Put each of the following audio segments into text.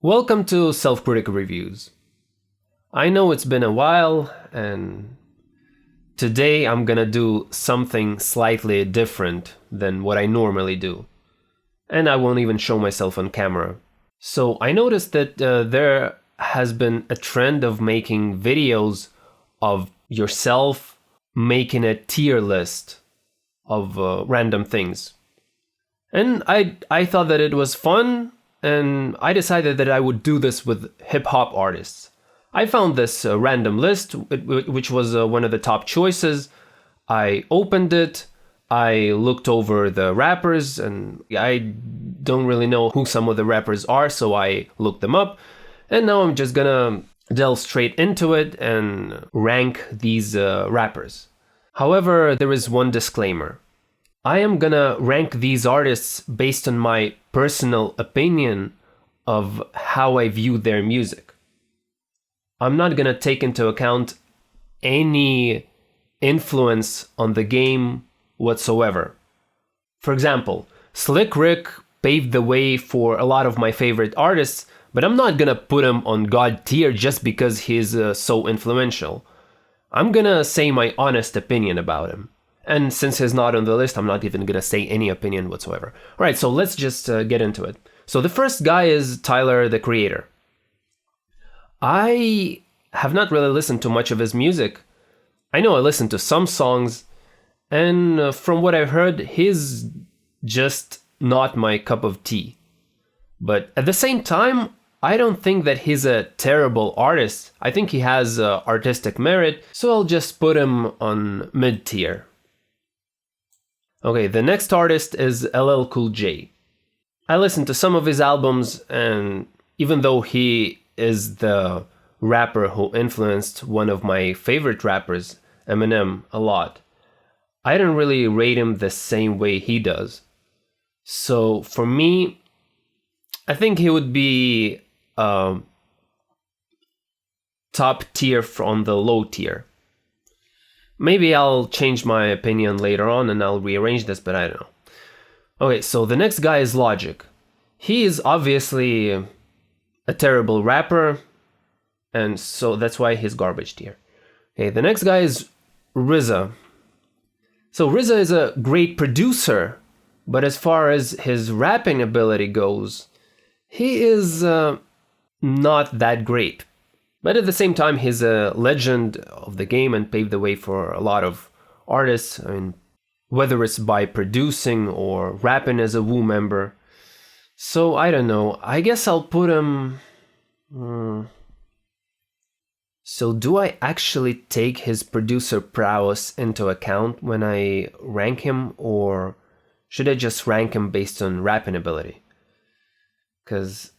Welcome to Self-Critic Reviews. I know it's been a while, and today I'm gonna do something slightly different than what I normally do. And I won't even show myself on camera. So I noticed that there has been a trend of making videos of yourself making a tier list of random things. And I thought that it was fun, and I decided that I would do this with hip-hop artists. I found this random list, which was one of the top choices. I opened it, I looked over the rappers, and I don't really know who some of the rappers are, so I looked them up. And now I'm just gonna delve straight into it and rank these rappers. However, there is one disclaimer. I am gonna rank these artists based on my personal opinion of how I view their music. I'm not gonna take into account any influence on the game whatsoever. For example, Slick Rick paved the way for a lot of my favorite artists, but I'm not gonna put him on God tier just because he's so influential. I'm gonna say my honest opinion about him. And since he's not on the list, I'm not even gonna say any opinion whatsoever. Alright, so let's just get into it. So the first guy is Tyler, the Creator. I have not really listened to much of his music. I know I listened to some songs, and from what I've heard, he's just not my cup of tea. But at the same time, I don't think that he's a terrible artist. I think he has artistic merit, so I'll just put him on mid-tier. Okay, the next artist is LL Cool J. I listened to some of his albums, and even though he is the rapper who influenced one of my favorite rappers, Eminem, a lot, I don't really rate him the same way he does. So for me, I think he would be top tier from the low tier. Maybe I'll change my opinion later on and I'll rearrange this, but I don't know. Okay, so the next guy is Logic. He is obviously a terrible rapper, and so that's why he's garbage tier. Okay, the next guy is RZA. So RZA is a great producer, but as far as his rapping ability goes, he is not that great. But at the same time, he's a legend of the game and paved the way for a lot of artists. I mean, whether it's by producing or rapping as a Wu member. So I don't know. I guess I'll put him... So do I actually take his producer prowess into account when I rank him, or should I just rank him based on rapping ability? Because...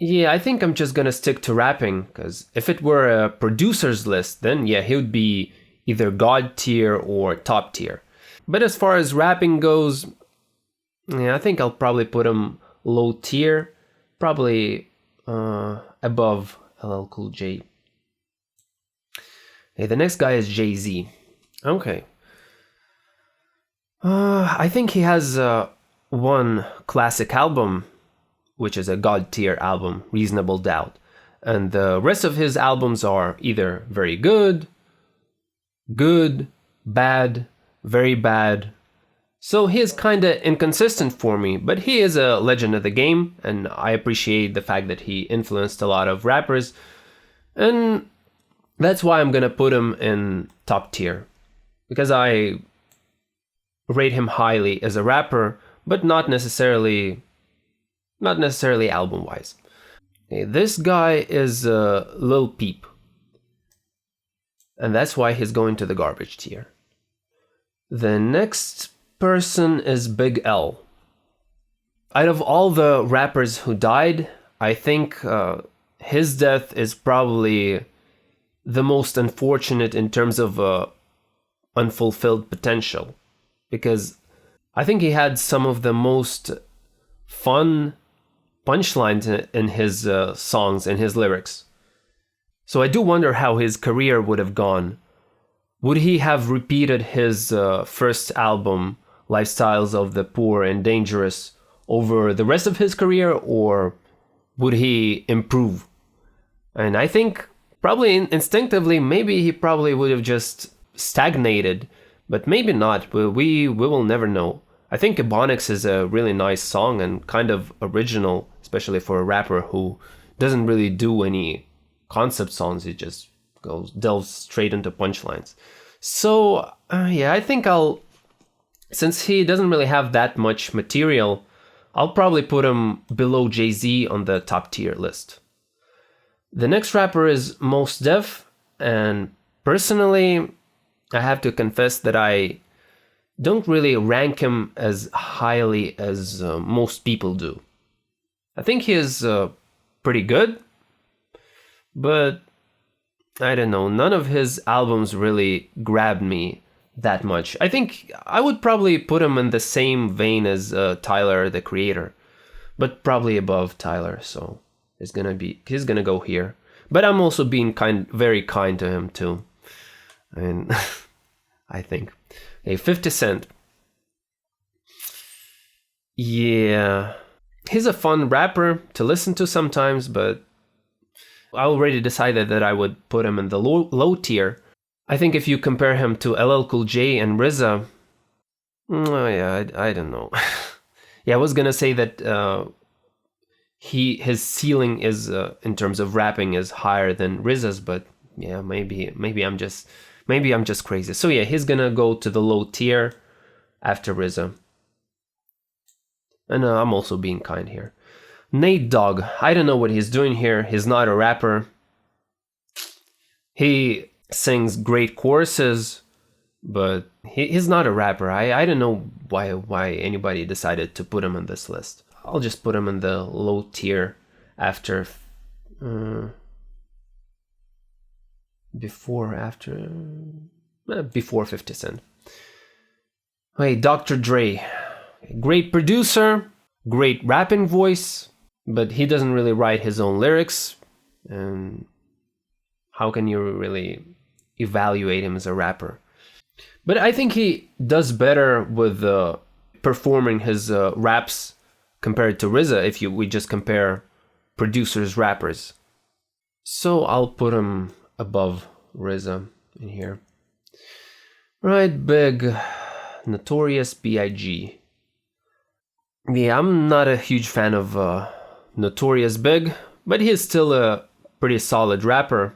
yeah, I think I'm just gonna stick to rapping, because if it were a producer's list, then yeah, he would be either God tier or top tier. But as far as rapping goes, yeah, I think I'll probably put him low tier, probably above LL Cool J. Okay, the next guy is Jay-Z. Okay. I think he has one classic album, which is a God tier album, Reasonable Doubt. And the rest of his albums are either very good, bad, very bad. So he is kinda inconsistent for me, but he is a legend of the game, and I appreciate the fact that he influenced a lot of rappers. And that's why I'm gonna put him in top tier, because I rate him highly as a rapper, but not necessarily album-wise. Okay, this guy is Lil Peep. And that's why he's going to the garbage tier. The next person is Big L. Out of all the rappers who died, I think his death is probably the most unfortunate in terms of unfulfilled potential. Because I think he had some of the most fun punchlines in his songs and his lyrics. So I do wonder how his career would have gone. Would he have repeated his first album, Lifestyles of the Poor and Dangerous, over the rest of his career, or would he improve? And I think probably instinctively, maybe he probably would have just stagnated, but maybe not. We will never know. I think Ebonics is a really nice song and kind of original, especially for a rapper who doesn't really do any concept songs. He just delves straight into punchlines. So yeah, I think since he doesn't really have that much material, I'll probably put him below Jay-Z on the top tier list. The next rapper is Mos Def, and personally, I have to confess that I don't really rank him as highly as most people do. I think he is pretty good, but I don't know, none of his albums really grabbed me that much. I think I would probably put him in the same vein as Tyler, the Creator, but probably above Tyler, so he's gonna go here. But I'm also being very kind to him too. I mean, I think. Hey, 50 Cent. Yeah, he's a fun rapper to listen to sometimes, but I already decided that I would put him in the low tier. I think if you compare him to LL Cool J and RZA, oh yeah, I don't know. Yeah, I was gonna say that his ceiling is in terms of rapping is higher than RZA's, but yeah, maybe I'm just crazy. So yeah, he's gonna go to the low tier after RZA. And I'm also being kind here. Nate Dogg, I don't know what he's doing here. He's not a rapper. He sings great choruses, but he's not a rapper. I don't know why anybody decided to put him on this list. I'll just put him in the low tier after before 50 Cent. Hey, Dr. Dre, great producer, great rapping voice, but he doesn't really write his own lyrics, and how can you really evaluate him as a rapper? But I think he does better with performing his raps compared to RZA if we just compare producers, rappers. So I'll put him above RZA in here. Right, Big, Notorious B.I.G. Yeah, I'm not a huge fan of Notorious Big, but he's still a pretty solid rapper.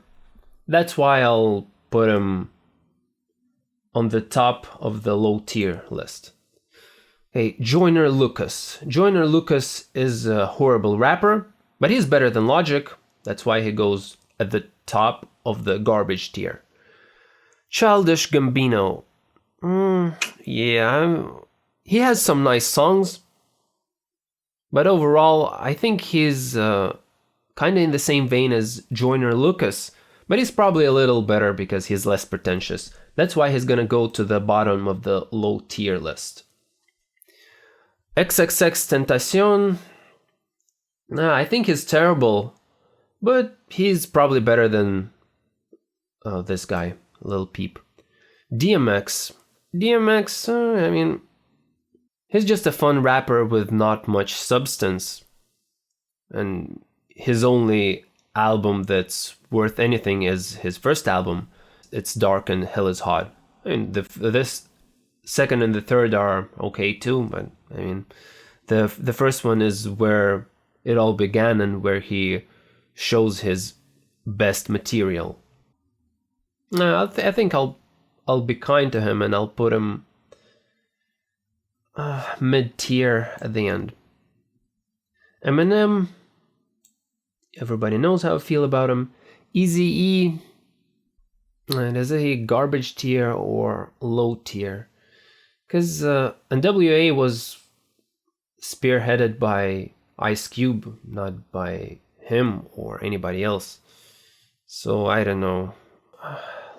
That's why I'll put him on the top of the low tier list. Hey, Joyner Lucas. Joyner Lucas is a horrible rapper, but he's better than Logic. That's why he goes at the top of the garbage tier. Childish Gambino. Yeah, he has some nice songs, but overall, I think he's kind of in the same vein as Joyner Lucas, but he's probably a little better because he's less pretentious. That's why he's gonna go to the bottom of the low tier list. XXXTentacion. I think he's terrible, but he's probably better than this guy, Lil Peep. DMX. I mean, he's just a fun rapper with not much substance. And his only album that's worth anything is his first album. It's Dark and Hell is Hot. I mean, this second and the third are okay too, but I mean, the first one is where it all began and where he shows his best material. I think I'll be kind to him and I'll put him mid-tier at the end. Eminem, everybody knows how I feel about him. Eazy-E, is he garbage tier or low tier? Because NWA was spearheaded by Ice Cube, not by him or anybody else. So I don't know.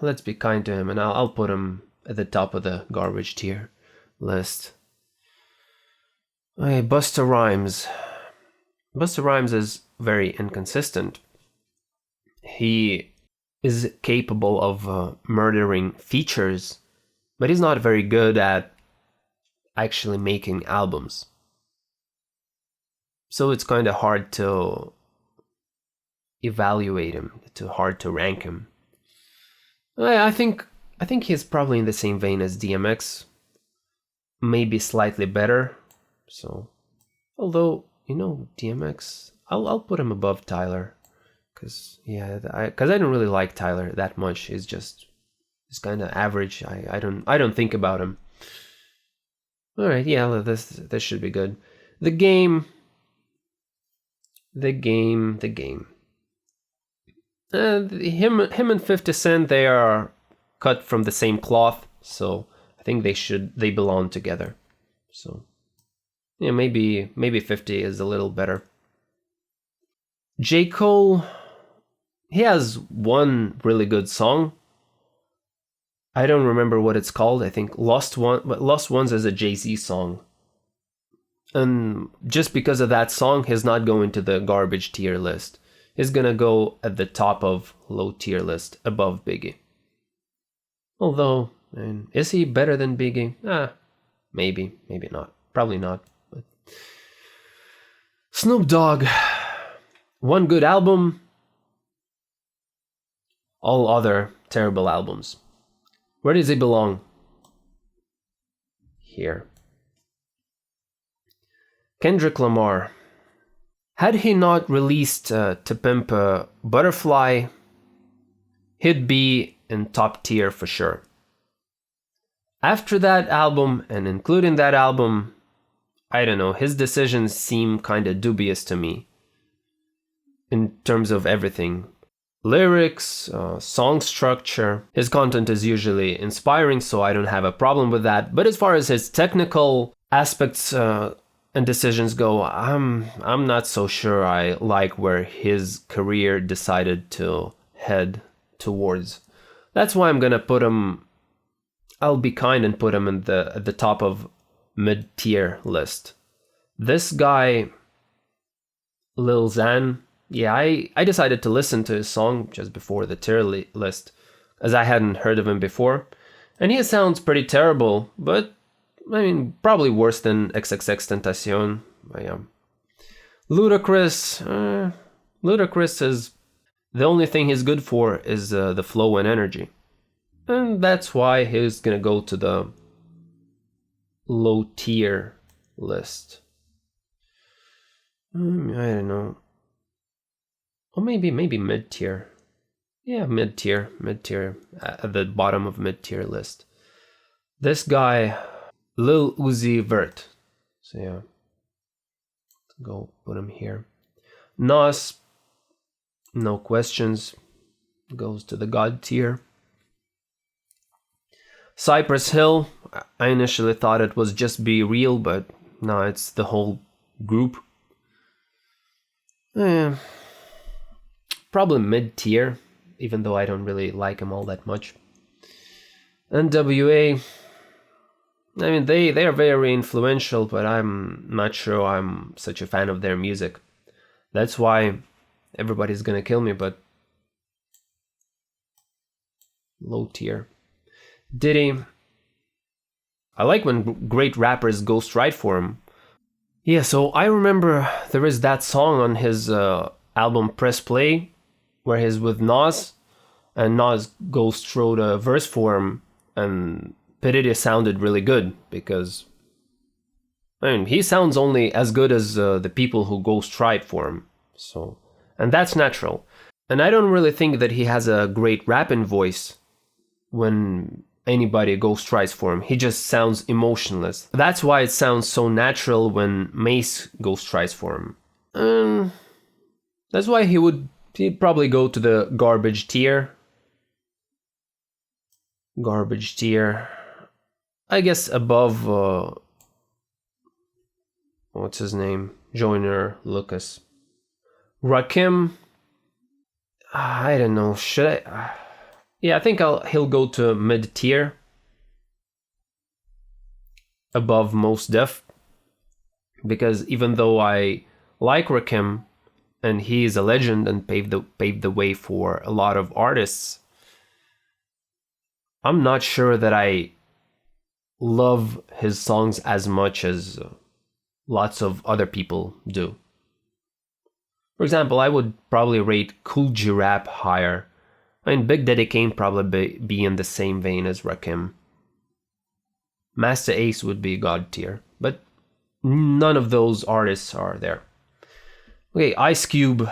Let's be kind to him, and I'll put him at the top of the garbage tier list. Hey, Busta Rhymes. Busta Rhymes is very inconsistent. He is capable of murdering features, but he's not very good at actually making albums. So it's kind of hard to evaluate him, too hard to rank him. I think he's probably in the same vein as DMX, maybe slightly better. So, although DMX, I'll put him above Tyler, because I don't really like Tyler that much. He's kind of average. I don't think about him. All right, yeah, this should be good. The game. Him and 50 Cent, they are cut from the same cloth, so I think they belong together. So yeah, maybe 50 is a little better. J. Cole, he has one really good song. I don't remember what it's called. I think Lost Ones is a Jay-Z song. And just because of that song, he's not going to the garbage tier list. He's gonna go at the top of low tier list, above Biggie. Although, is he better than Biggie? Maybe not. Probably not. But Snoop Dogg, one good album, all other terrible albums. Where does he belong? Here. Kendrick Lamar. Had he not released To Pimp a Butterfly, he'd be in top tier for sure. After that album, and including that album, I don't know, his decisions seem kind of dubious to me. In terms of everything. Lyrics, song structure. His content is usually inspiring, so I don't have a problem with that. But as far as his technical aspects and decisions go, I'm not so sure I like where his career decided to head towards. That's why I'm gonna put him. I'll be kind and put him at the top of mid-tier list. This guy, Lil Xan, yeah, I decided to listen to his song just before the tier list, as I hadn't heard of him before, and he sounds pretty terrible, but I mean, probably worse than XXXTentacion. Ludacris, Ludacris is the only thing he's good for is the flow and energy, and that's why he's gonna go to the low tier list. I don't know. Or maybe mid tier. Yeah, mid tier at the bottom of mid tier list. This guy, Lil Uzi Vert. So yeah, let's go put him here. Nas, no questions, goes to the God tier. Cypress Hill, I initially thought it was just Be Real, but no, it's the whole group. Probably mid-tier, even though I don't really like them all that much. NWA, I mean, they are very influential, but I'm not sure I'm such a fan of their music. That's why everybody's gonna kill me, but low tier. Diddy, I like when great rappers ghost write for him. Yeah, so I remember there is that song on his album Press Play, where he's with Nas, and Nas ghost wrote a verse for him, and P. Diddy sounded really good, because I mean, he sounds only as good as the people who ghost write for him. So, and that's natural. And I don't really think that he has a great rapping voice when anybody ghost writes for him. He just sounds emotionless. That's why it sounds so natural when Mace ghost writes for him. That's why he'd probably go to the garbage tier. Garbage tier. I guess above, what's his name? Joyner Lucas. Rakim, I don't know, should I? Yeah, I think he'll go to mid-tier. Above Mos Def. Because even though I like Rakim, and he is a legend and paved the way for a lot of artists, I'm not sure that I love his songs as much as lots of other people do. For example, I would probably rate Cool G-Rap higher. I mean, Big Daddy Kane probably be in the same vein as Rakim. Master Ace would be God tier, but none of those artists are there. Okay, Ice Cube,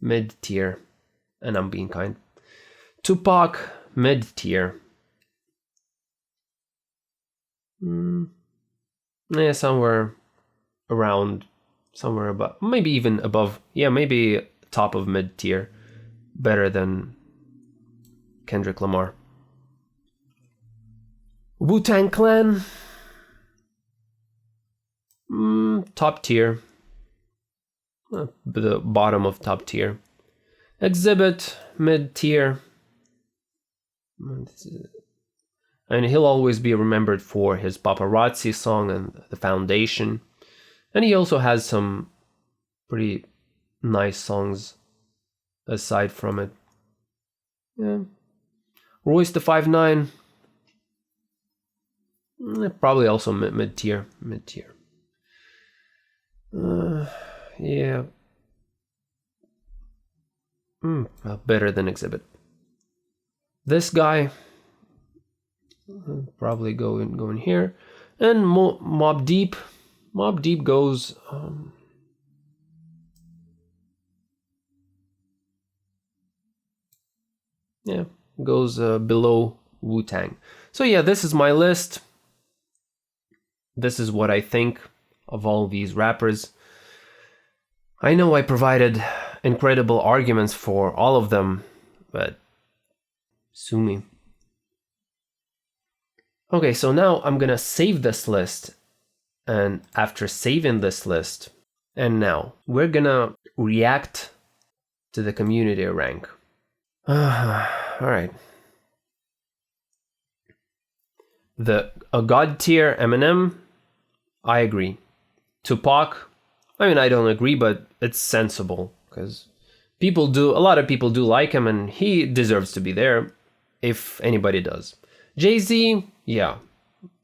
mid tier, and I'm being kind. Tupac, mid tier. Yeah, somewhere above, maybe even above. Yeah, maybe top of mid tier, better than Kendrick Lamar. Wu-Tang Clan, top tier, the bottom of top tier. Exhibit, mid tier. And he'll always be remembered for his Paparazzi song and The Foundation. And he also has some pretty nice songs aside from it. Yeah. Royce the 5'9", probably also mid tier. Yeah. Better than Exhibit. This guy probably go in here, and Mobb Deep. Mobb Deep goes. Goes below Wu-Tang. So yeah, this is my list. This is what I think of all these rappers. I know I provided incredible arguments for all of them, but sue me. Okay, so now I'm gonna save this list, and after saving this list, and now we're gonna react to the community rank. Alright. A God tier Eminem, I agree. Tupac, I mean, I don't agree, but it's sensible, because a lot of people do like him, and he deserves to be there, if anybody does. Jay-Z, yeah,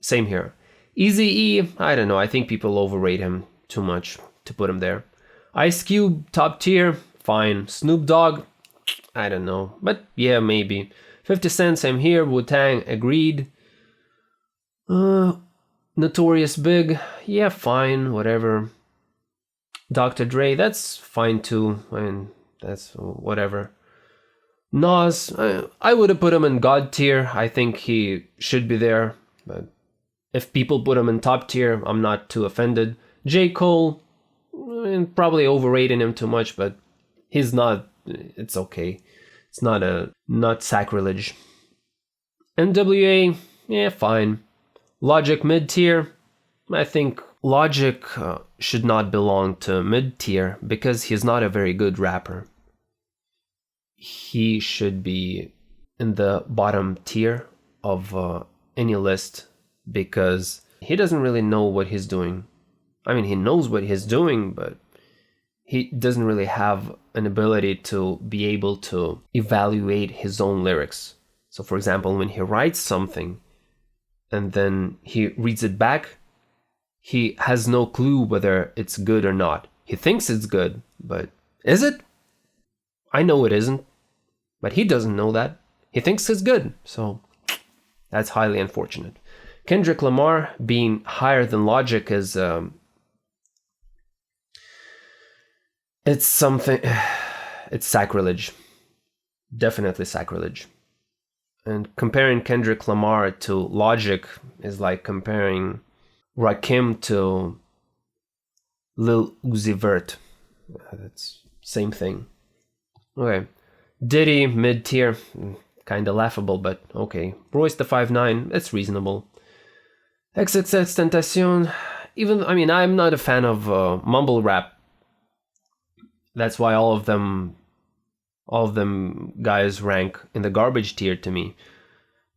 same here. Eazy-E, I don't know, I think people overrate him too much to put him there. Ice Cube, top tier, fine. Snoop Dogg, I don't know, but yeah, maybe. 50 Cent, same here. Wu-Tang, agreed. Notorious Big, yeah, fine, whatever. Dr. Dre, that's fine too. I mean, that's whatever. Nas, I would have put him in God tier. I think he should be there. But if people put him in top tier, I'm not too offended. J. Cole, probably overrating him too much, but he's not. It's okay. It's not sacrilege. NWA, yeah, fine. Logic mid tier. I think Logic should not belong to mid tier because he's not a very good rapper. He should be in the bottom tier of any list because he doesn't really know what he's doing. I mean, he knows what he's doing, but he doesn't really have an ability to be able to evaluate his own lyrics. So, for example, when he writes something and then he reads it back, he has no clue whether it's good or not. He thinks it's good, but is it? I know it isn't, but he doesn't know that. He thinks it's good, so that's highly unfortunate. Kendrick Lamar being higher than Logic is it's sacrilege. Definitely sacrilege. And comparing Kendrick Lamar to Logic is like comparing Rakim to Lil Uzi Vert. That's same thing. Okay. Diddy, mid-tier. Kinda laughable, but okay. Royce the 5'9", that's reasonable. XXXTentacion, I'm not a fan of mumble rap. That's why all of them guys rank in the garbage tier to me.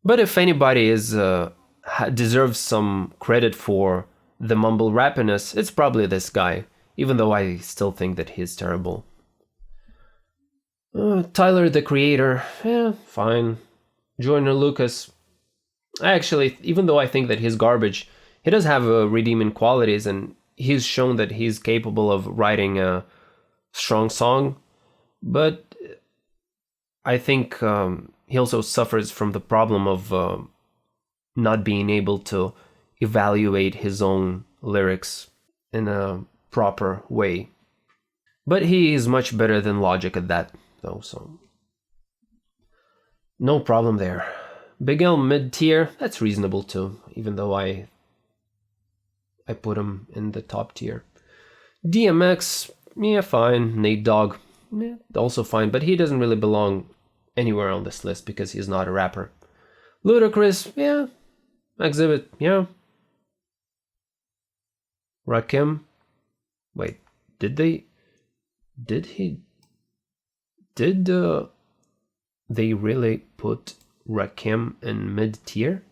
But if anybody deserves some credit for the mumble rappiness, it's probably this guy, even though I still think that he's terrible. Tyler, the Creator, fine. Joyner Lucas, actually, even though I think that he's garbage, he does have redeeming qualities, and he's shown that he's capable of writing a strong song, but I think he also suffers from the problem of not being able to evaluate his own lyrics in a proper way. But he is much better than Logic at that, though, so no problem there. Big L mid-tier, that's reasonable too, even though I put him in the top tier. DMX, yeah, fine. Nate Dogg, yeah, also fine, but he doesn't really belong anywhere on this list because he's not a rapper. Ludacris, yeah. Exhibit, yeah. Rakim, wait, did they really put Rakim in mid-tier?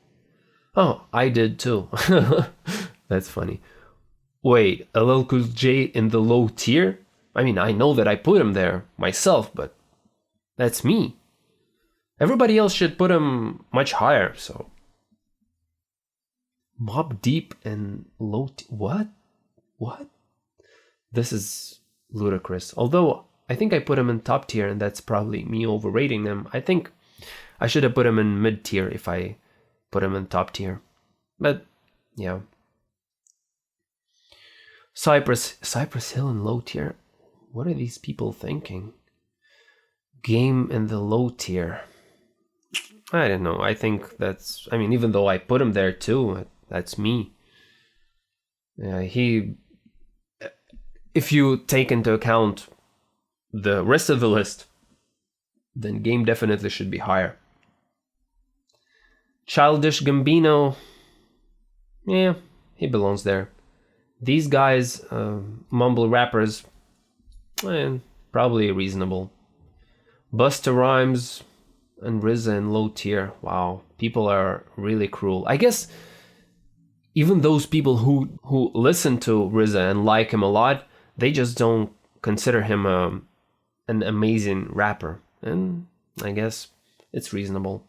Oh, I did too. That's funny. Wait, LL Cool J in the low tier? I mean, I know that I put him there myself, but that's me. Everybody else should put him much higher, so. Mobb Deep and low tier? What? What? This is ludicrous. Although, I think I put him in top tier, and that's probably me overrating them. I think I should have put him in mid tier if I put him in top tier. But, yeah. Cypress Hill in low tier? What are these people thinking? Game in the low tier. I don't know. I think that's... I mean, even though I put him there too, that's me. If you take into account the rest of the list, then Game definitely should be higher. Childish Gambino, yeah, he belongs there. These guys, mumble rappers, probably reasonable. Busta Rhymes and RZA in low tier. Wow, people are really cruel. I guess even those people who listen to RZA and like him a lot, they just don't consider him an amazing rapper. And I guess it's reasonable.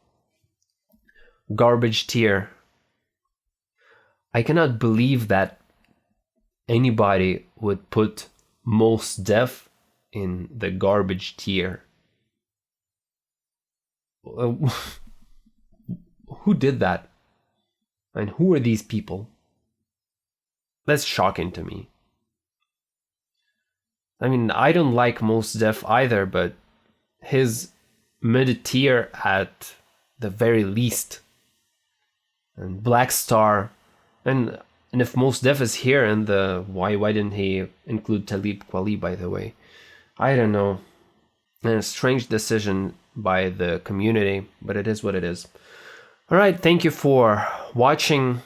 Garbage tier. I cannot believe that anybody would put Mos Def in the garbage tier. Who did that? And who are these people? That's shocking to me. I mean, I don't like Mos Def either, but his mid-tier at the very least. And Black Star, and if Mos Def is here, and why didn't he include Talib Kweli, by the way? I don't know. And a strange decision by the community, but it is what it is. All right, thank you for watching.